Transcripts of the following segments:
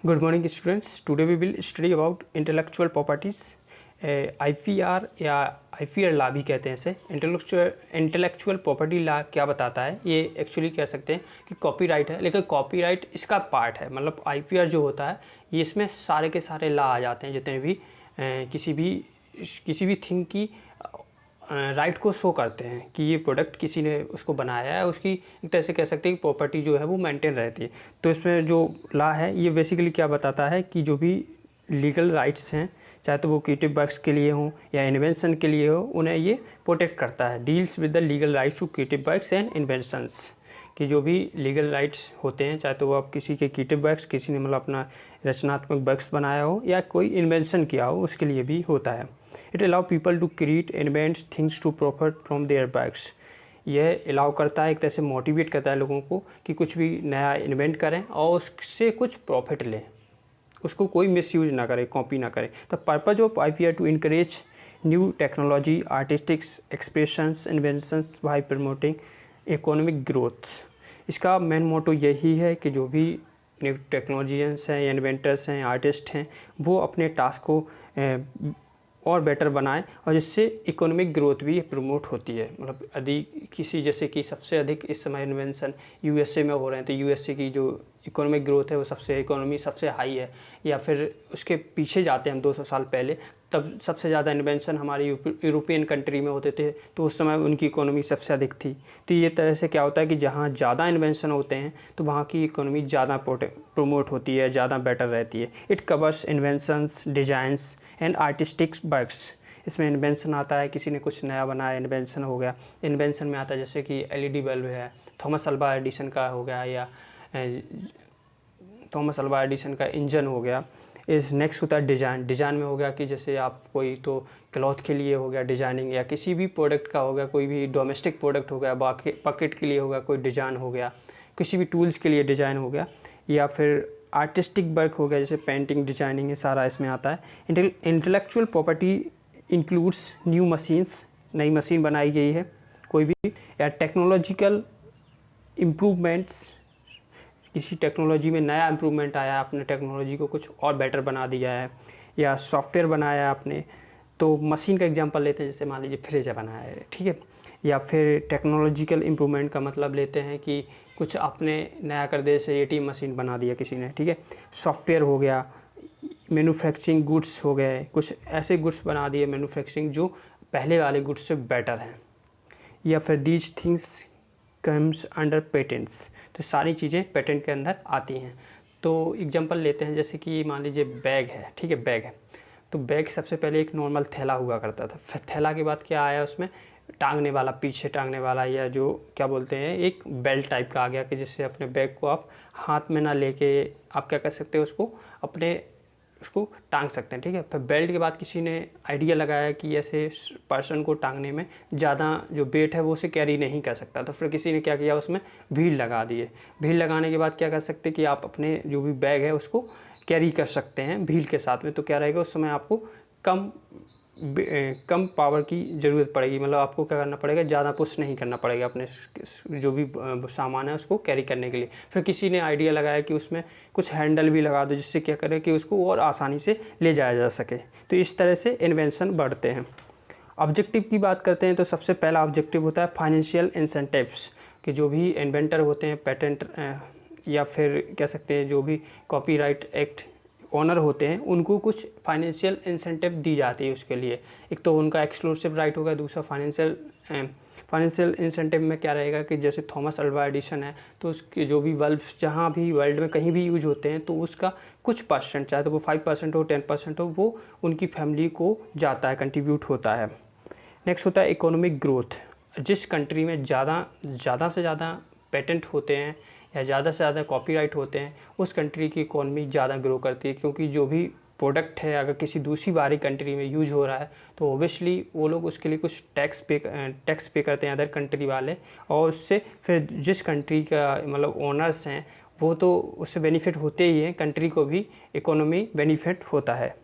Good morning students. Today we will study about intellectual properties. IPR या IPR law भी कहते हैं इसे। इंटेलेक्चुअल प्रॉपर्टी लॉ क्या बताता है, ये एक्चुअली कह सकते हैं कि कॉपीराइट है, लेकिन कॉपीराइट इसका पार्ट है। मतलब IPR जो होता है ये इसमें सारे के सारे लॉ आ जाते हैं जितने भी किसी भी थिंग की राइट को शो करते हैं कि ये प्रोडक्ट किसी ने उसको बनाया है, उसकी एक तरह से कह सकते हैं कि प्रॉपर्टी जो है वो मेंटेन रहती है। तो इसमें जो लॉ है ये बेसिकली क्या बताता है कि जो भी लीगल राइट्स हैं, चाहे तो वो क्रिएटिव वर्क्स के लिए हो या इन्वेंशन के लिए हो, उन्हें ये प्रोटेक्ट करता है। Deals with the legal rights to creative works and inventions, कि जो भी लीगल राइट्स होते हैं, चाहे तो वो आप किसी के क्रिएटिव वर्क्स, किसी ने मतलब अपना रचनात्मक वर्क्स बनाया हो या कोई इन्वेंशन किया हो, उसके लिए भी होता है। It allow people to create invent things to profit from their works. यह अलाउ करता है, एक तरह से मोटिवेट करता है लोगों को कि कुछ भी नया इन्वेंट करें और उससे कुछ प्रॉफिट लें, उसको कोई मिसयूज ना करे, कॉपी ना करे। The purpose of IPR to encourage new technology, artistics expressions, inventions by promoting economic growth. इसका मेन मोटो यही है कि जो भी न्यू टेक्नोलॉजियंस हैं, इन्वेंटर्स हैं, आर्टिस्ट हैं, वो अपने टास्क को और बेटर बनाएं और जिससे इकोनॉमिक ग्रोथ भी प्रमोट होती है। मतलब यदि किसी, जैसे कि सबसे अधिक इस समय इन्वेंशन USA में हो रहे हैं, तो USA की जो इकोनॉमिक ग्रोथ है वो इकोनॉमी सबसे हाई है। या फिर उसके पीछे जाते हैं हम 200 साल पहले, तब सबसे ज़्यादा इन्वेंशन हमारी यूरोपियन कंट्री में होते थे, तो उस समय उनकी इकोनॉमी सबसे अधिक थी। तो ये तरह से क्या होता है कि जहाँ ज़्यादा इन्वेंशन होते हैं तो वहाँ की इकोनॉमी ज़्यादा प्रमोट होती है, ज़्यादा बेटर रहती है। It covers inventions, designs and artistic works. इसमें इन्वेंशन आता है, किसी ने कुछ नया बनाया, इन्वेंशन हो गया। इन्वेंशन में आता है जैसे कि LED बल्ब है, थॉमस अल्वा एडिसन का हो गया, या थॉमस अल्वा एडिसन का इंजन हो गया। इस नेक्स्ट होता है डिज़ाइन। डिज़ाइन में हो गया कि जैसे आप कोई तो क्लॉथ के लिए हो गया डिज़ाइनिंग, या किसी भी प्रोडक्ट का हो गया, कोई भी डोमेस्टिक प्रोडक्ट हो गया, बकेट के लिए होगा कोई डिज़ाइन हो गया, किसी भी टूल्स के लिए डिज़ाइन हो गया, या फिर आर्टिस्टिक वर्क हो गया जैसे पेंटिंग, डिजाइनिंग, ये सारा इसमें आता है। Intellectual property includes new machines, नई मशीन बनाई गई है कोई भी, या टेक्नोलॉजिकल इम्प्रूवमेंट्स, किसी टेक्नोलॉजी में नया इम्प्रूवमेंट आया, आपने टेक्नोलॉजी को कुछ और बेटर बना दिया है, या सॉफ्टवेयर बनाया आपने। तो मशीन का एग्जांपल लेते हैं, जैसे मान लीजिए फ्रिज बनाया है, ठीक है। या फिर टेक्नोलॉजिकल इम्प्रूवमेंट का मतलब लेते हैं कि कुछ आपने नया कर दे, जैसे ATM मशीन बना दिया किसी ने, ठीक है। सॉफ्टवेयर हो गया, मैन्युफैक्चरिंग गुड्स हो गए, कुछ ऐसे गुड्स बना दिए मैन्युफैक्चरिंग जो पहले वाले गुड्स से बेटर हैं। या फिर these things comes under patents, तो सारी चीज़ें पेटेंट के अंदर आती हैं। तो एग्जांपल लेते हैं, जैसे कि मान लीजिए बैग है, ठीक है, बैग है। तो बैग सबसे पहले एक नॉर्मल थैला हुआ करता था, फिर थैला के बाद क्या आया, उसमें टांगने वाला, पीछे टांगने वाला, या जो क्या बोलते हैं एक बेल्ट टाइप का आ गया, कि जिससे अपने बैग को आप हाथ में ना लेके आप क्या कर सकते हो, उसको टांग सकते हैं, ठीक है। फिर बेल्ट के बाद किसी ने आइडिया लगाया कि ऐसे पर्सन को टांगने में ज़्यादा जो वेट है वो उसे कैरी नहीं कर सकता, तो फिर किसी ने क्या किया, उसमें भीड़ लगा दिए। भीड़ लगाने के बाद क्या कर सकते कि आप अपने जो भी बैग है उसको कैरी कर सकते हैं भीड़ के साथ में। तो क्या रहेगा, उस समय आपको कम पावर की ज़रूरत पड़ेगी, मतलब आपको क्या करना पड़ेगा, ज़्यादा पुश नहीं करना पड़ेगा अपने जो भी सामान है उसको कैरी करने के लिए। फिर किसी ने आइडिया लगाया कि उसमें कुछ हैंडल भी लगा दो, जिससे क्या करे कि उसको और आसानी से ले जाया जा सके। तो इस तरह से इन्वेंशन बढ़ते हैं। ऑब्जेक्टिव की बात करते हैं तो सबसे पहला ऑब्जेक्टिव होता है फाइनेंशियल इंसेंटिव्स, कि जो भी इन्वेंटर होते हैं, पेटेंट या फिर कह सकते हैं जो भी कॉपीराइट एक्ट ऑनर होते हैं, उनको कुछ फाइनेंशियल इंसेंटिव दी जाती है उसके लिए। एक तो उनका एक्सक्लूसिव राइट होगा, दूसरा फाइनेंशियल इंसेंटिव में क्या रहेगा कि जैसे थॉमस अल्वा एडिसन है, तो उसके जो भी बल्ब जहाँ भी वर्ल्ड में कहीं भी यूज होते हैं, तो उसका कुछ परसेंट, चाहे तो वो 5% हो, 10% हो, वो उनकी फैमिली को जाता है, कंट्रीब्यूट होता है। नेक्स्ट होता है इकोनॉमिक ग्रोथ। जिस कंट्री में ज़्यादा से ज़्यादा पेटेंट होते हैं या ज़्यादा से ज़्यादा कॉपीराइट होते हैं, उस कंट्री की इकोनॉमी ज़्यादा ग्रो करती है, क्योंकि जो भी प्रोडक्ट है अगर किसी दूसरी बाहरी कंट्री में यूज हो रहा है, तो ओबियसली वो लोग उसके लिए कुछ टैक्स पे करते हैं अदर कंट्री वाले, और उससे फिर जिस कंट्री का मतलब ओनर्स हैं वो तो उससे बेनिफिट होते ही हैं, कंट्री को भी इकोनॉमी बेनिफिट होता है।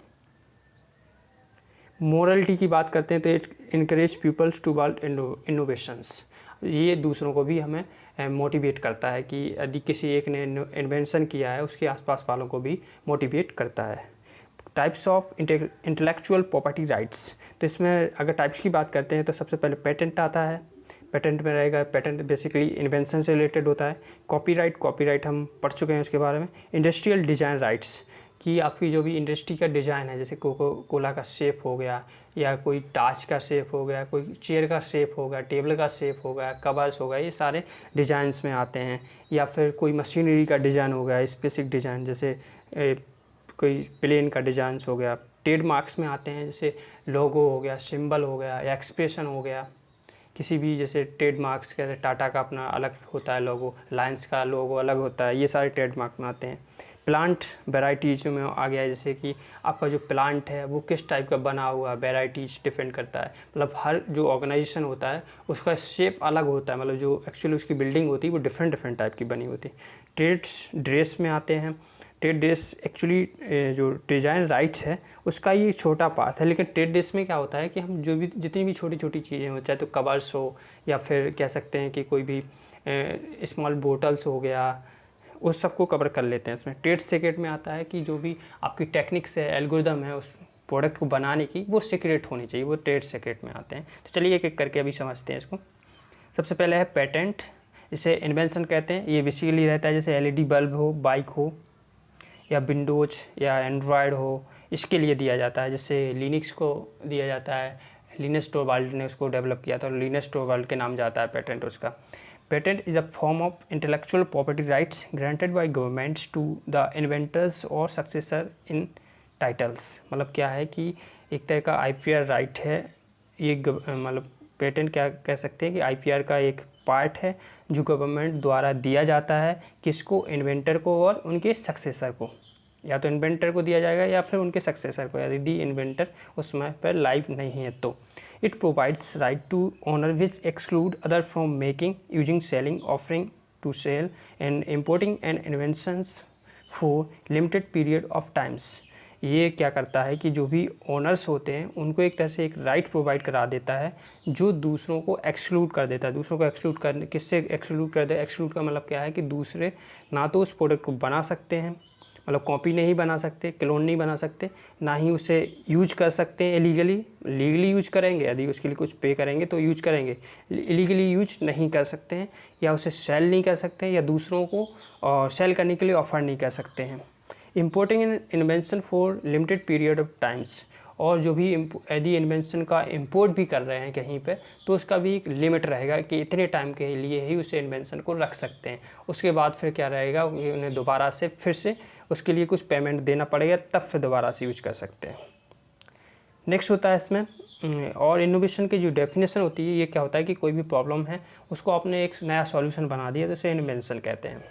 मोरलिटी की बात करते हैं तो it encourage peoples to world innovations, ये दूसरों को भी हमें मोटिवेट करता है कि यदि किसी एक ने इन्वेंशन किया है उसके आसपास वालों को भी मोटिवेट करता है। Types of intellectual property rights, तो इसमें अगर टाइप्स की बात करते हैं तो सबसे पहले पेटेंट आता है। पेटेंट में रहेगा, पेटेंट बेसिकली इन्वेंशन से रिलेटेड होता है। कॉपीराइट हम पढ़ चुके हैं उसके बारे में। इंडस्ट्रियल डिज़ाइन राइट्स, कि आपकी जो भी इंडस्ट्री का डिज़ाइन है, जैसे कोको कोला का शेप हो गया, या कोई टाच का शेप हो गया, कोई चेयर का शेप हो गया, टेबल का शेप हो गया, कवर्स हो गया, ये सारे डिज़ाइंस में आते हैं। या फिर कोई मशीनरी का डिज़ाइन हो गया, स्पेसिफिक डिज़ाइन, जैसे कोई प्लेन का डिज़ाइंस हो गया। ट्रेडमार्क्स में आते हैं, जैसे लोगो हो गया, सिंबल हो गया, या एक्सप्रेशन हो गया। किसी भी जैसे ट्रेडमार्क्स के, टाटा का अपना अलग होता है लोगो, रिलायंस का लोगो अलग होता है, ये सारे ट्रेडमार्क में आते हैं। प्लांट वेराइटीज़ में आ गया, जैसे कि आपका जो प्लांट है वो किस टाइप का बना हुआ है, वेराइटीज़ डिपेंड करता है। मतलब हर जो ऑर्गेनाइजेशन होता है उसका शेप अलग होता है, मतलब जो एक्चुअली उसकी बिल्डिंग होती है वो डिफरेंट टाइप की बनी होती है। ट्रेड्स ड्रेस में आते हैं। ट्रेड ड्रेस एक्चुअली जो डिज़ाइन राइट्स है उसका ये छोटा पार्ट है, लेकिन ट्रेड ड्रेस में क्या होता है कि हम जो भी जितनी भी छोटी छोटी चीज़ें हो, चाहे तो कवर्स हो या फिर कह सकते हैं कि कोई भी स्मॉल बोटल्स हो गया, उस सबको कवर कर लेते हैं इसमें। ट्रेड सीक्रेट में आता है कि जो भी आपकी टेक्निक्स है, एल्गोरिदम है उस प्रोडक्ट को बनाने की, वो सीक्रेट होनी चाहिए, वो ट्रेड सीक्रेट में आते हैं। तो चलिए एक एक करके अभी समझते हैं इसको। सबसे पहले है पेटेंट, इसे इन्वेंशन कहते हैं। ये बेसिकली रहता है जैसे एलईडी बल्ब हो, बाइक हो, या विंडोज या एंड्रॉयड हो, इसके लिए दिया जाता है। जैसे लिनक्स को दिया जाता है, लिनस टोरवाल्ड ने उसको डेवलप किया था, लिनस टोरवाल्ड के नाम जाता है पेटेंट उसका। Patent is a form of intellectual property rights granted by governments to the inventors और सक्सेसर इन टाइटल्स। मतलब क्या है कि एक तरह का आईपीआर राइट है ये, मतलब पेटेंट क्या कह सकते हैं कि आईपीआर का एक पार्ट है जो गवर्नमेंट द्वारा दिया जाता है, किसको, इन्वेंटर को और उनके सक्सेसर को। या तो इन्वेंटर को दिया जाएगा या फिर उनके सक्सेसर को, यदि इन्वेंटर उस समय पर लाइव नहीं है तो। It provides right to owner which exclude other from making, using, selling, offering to sale and importing and inventions for limited period of times. ये क्या करता है कि जो भी ओनर्स होते हैं उनको एक तरह से एक राइट प्रोवाइड करा देता है जो दूसरों को एक्सक्लूड कर देता है। दूसरों को एक्सक्लूड कर, किससे एक्सक्लूड कर दे, एक्सक्लूड का मतलब क्या है कि दूसरे ना तो उस प्रोडक्ट को बना सकते हैं, मतलब कॉपी नहीं बना सकते, क्लोन नहीं बना सकते, ना ही उसे यूज कर सकते हैं इलीगली। लीगली यूज करेंगे, यदि उसके लिए कुछ पे करेंगे तो यूज करेंगे, इलीगली यूज नहीं कर सकते हैं, या उसे सेल नहीं कर सकते हैं, या दूसरों को सेल करने के लिए ऑफ़र नहीं कर सकते हैं। Importing invention for limited period of times, और जो भी यदि इन्वेंशन का इंपोर्ट भी कर रहे हैं कहीं पे तो उसका भी एक लिमिट रहेगा कि इतने टाइम के लिए ही उस इन्वेंशन को रख सकते हैं। उसके बाद फिर क्या रहेगा, उन्हें दोबारा से फिर से उसके लिए कुछ पेमेंट देना पड़ेगा, तब फिर दोबारा से यूज कर सकते हैं। नेक्स्ट होता है इसमें और इनोवेशन की जो डेफिनेशन होती है, ये क्या होता है कि कोई भी प्रॉब्लम है उसको आपने एक नया सॉल्यूशन बना दिया तो उसे इन्वेंशन कहते हैं।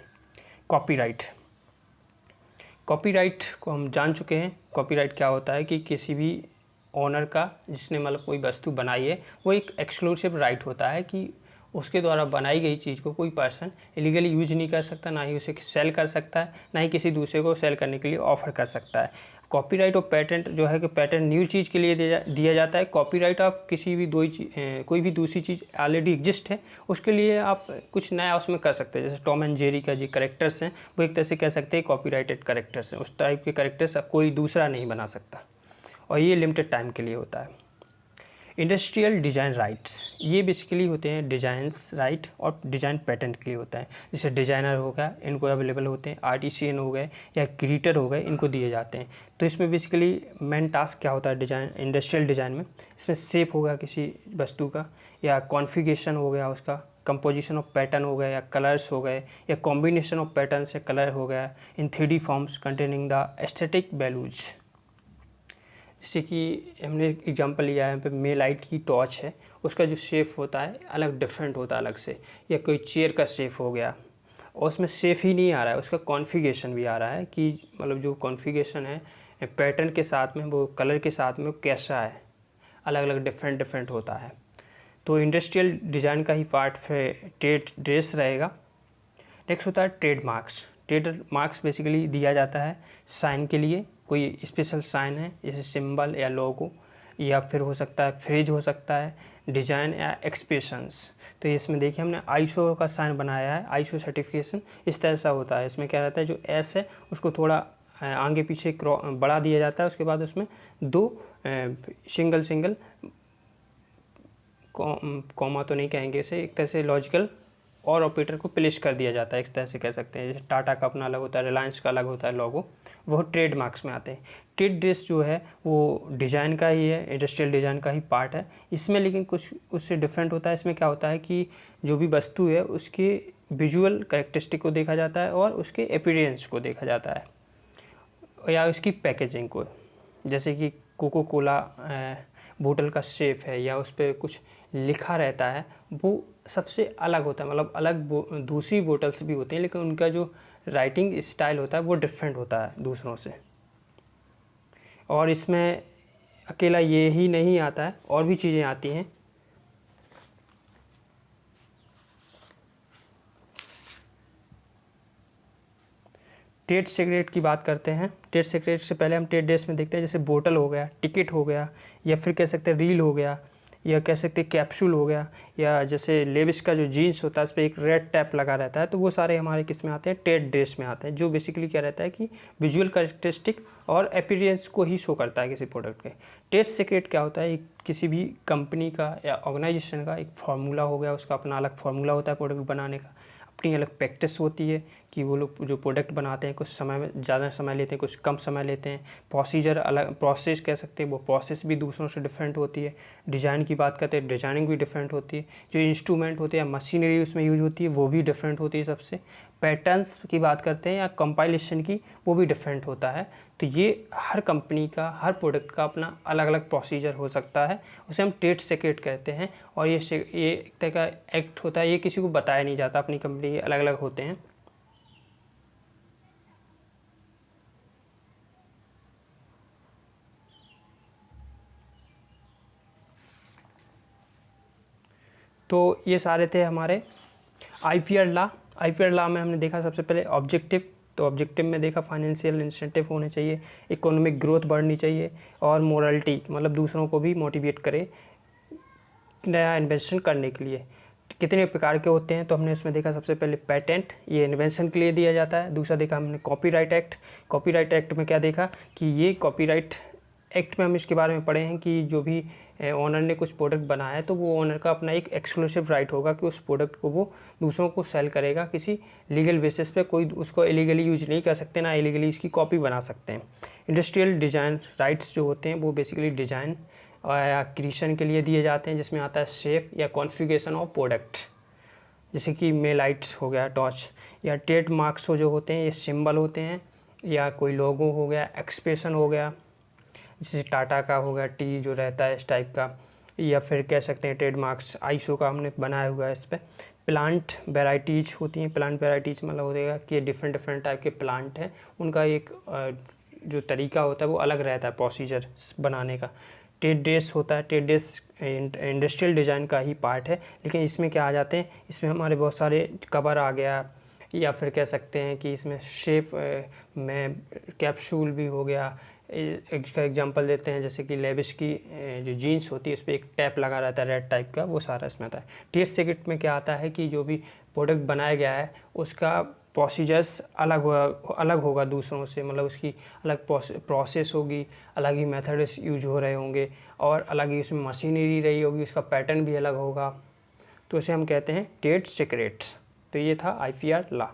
कॉपीराइट, कॉपीराइट को हम जान चुके हैं। कॉपीराइट क्या होता है कि किसी भी ओनर का, जिसने मतलब कोई वस्तु बनाई है, वो एक एक्सक्लूसिव राइट होता है कि उसके द्वारा बनाई गई चीज़ को कोई पर्सन इलीगली यूज नहीं कर सकता, ना ही उसे सेल कर सकता है, ना ही किसी दूसरे को सेल करने के लिए ऑफ़र कर सकता है। कॉपीराइट और पेटेंट जो है कि पेटेंट न्यू चीज़ के लिए दिया जाता है। कॉपीराइट आप किसी भी कोई भी दूसरी चीज़ ऑलरेडी एग्जिस्ट है उसके लिए आप कुछ नया उसमें कर सकते हैं। जैसे टॉम एंड जेरी का जो कैरेक्टर्स हैं वो एक तरह से कह सकते हैं कॉपीराइटेड कैरेक्टर्स हैं, उस टाइप के कैरेक्टर्स कोई दूसरा नहीं बना सकता, और ये लिमिटेड टाइम के लिए होता है। इंडस्ट्रियल डिज़ाइन राइट्स, ये बेसिकली होते हैं डिज़ाइंस राइट और डिज़ाइन पेटेंट के लिए होता है। जैसे डिज़ाइनर हो गया, इनको अवेलेबल होते हैं, आर्टिशियन हो गए या क्रिएटर हो गए, इनको दिए जाते हैं। तो इसमें बेसिकली मेन टास्क क्या होता है डिज़ाइन, इंडस्ट्रियल डिज़ाइन में, इसमें शेप होगा किसी वस्तु का, या कॉन्फ़िगरेशन हो गया उसका, कंपोजिशन ऑफ पैटर्न हो गया, या कलर्स हो गए, या कॉम्बिनेशन ऑफ पैटर्न से कलर हो गया इन 3D forms containing the aesthetic values. जैसे कि हमने एग्जांपल लिया है, यहाँ पे मे लाइट की टॉर्च है, उसका जो शेप होता है अलग डिफरेंट होता है अलग से, या कोई चेयर का शेप हो गया, और उसमें शेप ही नहीं आ रहा है, उसका कॉन्फ़िगरेशन भी आ रहा है कि मतलब जो कॉन्फ़िगरेशन है पैटर्न के साथ में, वो कलर के साथ में वो कैसा है, अलग अलग डिफरेंट होता है। तो इंडस्ट्रियल डिज़ाइन का ही पार्ट फिर ट्रेड ड्रेस रहेगा। नेक्स्ट होता है ट्रेडमार्क्स। ट्रेडमार्क्स बेसिकली दिया जाता है साइन के लिए, कोई स्पेशल साइन है जैसे सिंबल या लोगो, या फिर हो सकता है फ्रेज हो सकता है, डिजाइन या एक्सप्रेशंस। तो इसमें देखिए हमने आईएसओ का साइन बनाया है, आईएसओ सर्टिफिकेशन इस तरह से होता है। इसमें क्या रहता है, जो एस है उसको थोड़ा आगे पीछे बढ़ा दिया जाता है, उसके बाद उसमें दो सिंगल कॉमा तो नहीं कहेंगे इसे, एक तरह से लॉजिकल और ऑपरेटर को प्लेस कर दिया जाता है, इस तरह से कह सकते हैं। जैसे टाटा का अपना अलग होता है, रिलायंस का अलग होता है लोगो, वो ट्रेडमार्क्स में आते हैं। ट्रेड ड्रेस जो है वो डिज़ाइन का ही है, इंडस्ट्रियल डिज़ाइन का ही पार्ट है इसमें, लेकिन कुछ उससे डिफरेंट होता है। इसमें क्या होता है कि जो भी वस्तु है उसके विजुअल कैरेक्टरिस्टिक को देखा जाता है और उसके अपीयरेंस को देखा जाता है या उसकी पैकेजिंग को। जैसे कि कोको कोला बोतल का शेप है या उस पर कुछ लिखा रहता है, वो सबसे अलग होता है। मतलब अलग दूसरी बोतल्स भी होती हैं, लेकिन उनका जो राइटिंग स्टाइल होता है वो डिफरेंट होता है दूसरों से। और इसमें अकेला ये ही नहीं आता है, और भी चीज़ें आती हैं। ट्रेड सीक्रेट की बात करते हैं। ट्रेड सीक्रेट से पहले हम ट्रेड ड्रेस में देखते हैं, जैसे बोतल हो गया, टिकट हो गया, या फिर कह सकते हैं रील हो गया, या कह सकते हैं कैप्सूल हो गया, या जैसे लेविस का जो जीन्स होता है उस पर एक रेड टैप लगा रहता है। तो वो सारे हमारे किस में आते हैं, ट्रेड ड्रेस में आते हैं, जो बेसिकली क्या रहता है कि विजुअल कैरेक्टरिस्टिक और अपीयरेंस को ही शो करता है किसी प्रोडक्ट के। ट्रेड सीक्रेट क्या होता है, किसी भी कंपनी का या ऑर्गेनाइजेशन का एक फार्मूला हो गया, उसका अपना अलग फार्मूला होता है प्रोडक्ट बनाने का, अपनी अलग प्रैक्टिस होती है कि वो लोग जो प्रोडक्ट बनाते हैं कुछ समय में ज़्यादा समय लेते हैं, कुछ कम समय लेते हैं। प्रोसीजर अलग, प्रोसेस कह सकते हैं, वो प्रोसेस भी दूसरों से डिफरेंट होती है। डिज़ाइन की बात करते हैं, डिज़ाइनिंग भी डिफरेंट होती है। जो इंस्ट्रूमेंट होते हैं या मशीनरी उसमें यूज होती है वो भी डिफरेंट होती है सबसे। पैटर्न्स की बात करते हैं या कंपाइलेशन की, वो भी डिफरेंट होता है। तो ये हर कंपनी का, हर प्रोडक्ट का अपना अलग अलग प्रोसीजर हो सकता है, उसे हम ट्रेड सीक्रेट कहते हैं। और ये एक तरह का एक्ट होता है, ये किसी को बताया नहीं जाता, अपनी कंपनी के अलग अलग होते हैं। तो ये सारे थे हमारे आईपीआर लॉ। आईपीआर लॉ में हमने देखा सबसे पहले ऑब्जेक्टिव। तो ऑब्जेक्टिव में देखा फाइनेंशियल इंसेंटिव होने चाहिए, इकोनॉमिक ग्रोथ बढ़नी चाहिए, और मोरालिटी मतलब दूसरों को भी मोटिवेट करे नया इन्वेंशन करने के लिए। कितने प्रकार के होते हैं, तो हमने इसमें देखा सबसे पहले पेटेंट, ये इन्वेंशन के लिए दिया जाता है। दूसरा देखा हमने कॉपीराइट एक्ट। कॉपीराइट एक्ट में क्या देखा कि ये कॉपीराइट एक्ट में हम इसके बारे में पढ़े हैं कि जो भी ओनर ने कुछ प्रोडक्ट बनाया है तो वो ओनर का अपना एक एक्सक्लूसिव राइट होगा कि उस प्रोडक्ट को वो दूसरों को सेल करेगा किसी लीगल बेसिस पे। कोई उसको इलीगली यूज नहीं कर सकते, ना इलीगली इसकी कॉपी बना सकते हैं। इंडस्ट्रियल डिज़ाइन राइट्स जो होते हैं वो बेसिकली डिज़ाइन या क्रिएशन के लिए दिए जाते हैं, जिसमें आता है शेप या कॉन्फ़िगरेशन ऑफ प्रोडक्ट, जैसे कि मेलाइट्स हो गया, टॉर्च, या ट्रेड मार्क्स जो होते हैं ये सिंबल होते हैं, या कोई लोगो हो गया, एक्सप्रेशन हो गया, जैसे टाटा का हो गया टी जो रहता है इस टाइप का, या फिर कह सकते हैं ट्रेड मार्क्स आईएसओ का हमने बनाया हुआ है इस पर। प्लांट वेराइटीज़ होती हैं। प्लांट वेराइटीज़ मतलब हो जाएगा कि डिफरेंट डिफरेंट टाइप के प्लांट हैं, उनका एक जो तरीका होता है वो अलग रहता है प्रोसीजर बनाने का। ट्रेड ड्रेस होता है, ट्रेड ड्रेस इंडस्ट्रियल डिज़ाइन का ही पार्ट है, लेकिन इसमें क्या आ जाते हैं, इसमें हमारे बहुत सारे कवर आ गया, या फिर कह सकते हैं कि इसमें शेप में कैप्सूल भी हो गया। इसका एग्जांपल देते हैं, जैसे कि लेविस की जो जीन्स होती है उस पर एक टैप लगा रहता है रेड टाइप का, वो सारा इसमें आता है। ट्रेड सीक्रेट में क्या आता है कि जो भी प्रोडक्ट बनाया गया है उसका प्रोसीजर्स अलग होगा दूसरों से, मतलब उसकी अलग प्रोसेस होगी, अलग ही मेथड्स यूज हो रहे होंगे, और अलग ही उसमें मशीनरी रही होगी, उसका पैटर्न भी अलग होगा। तो इसे हम कहते हैं ट्रेड सीक्रेट्स। तो ये था आईपीआर लॉ।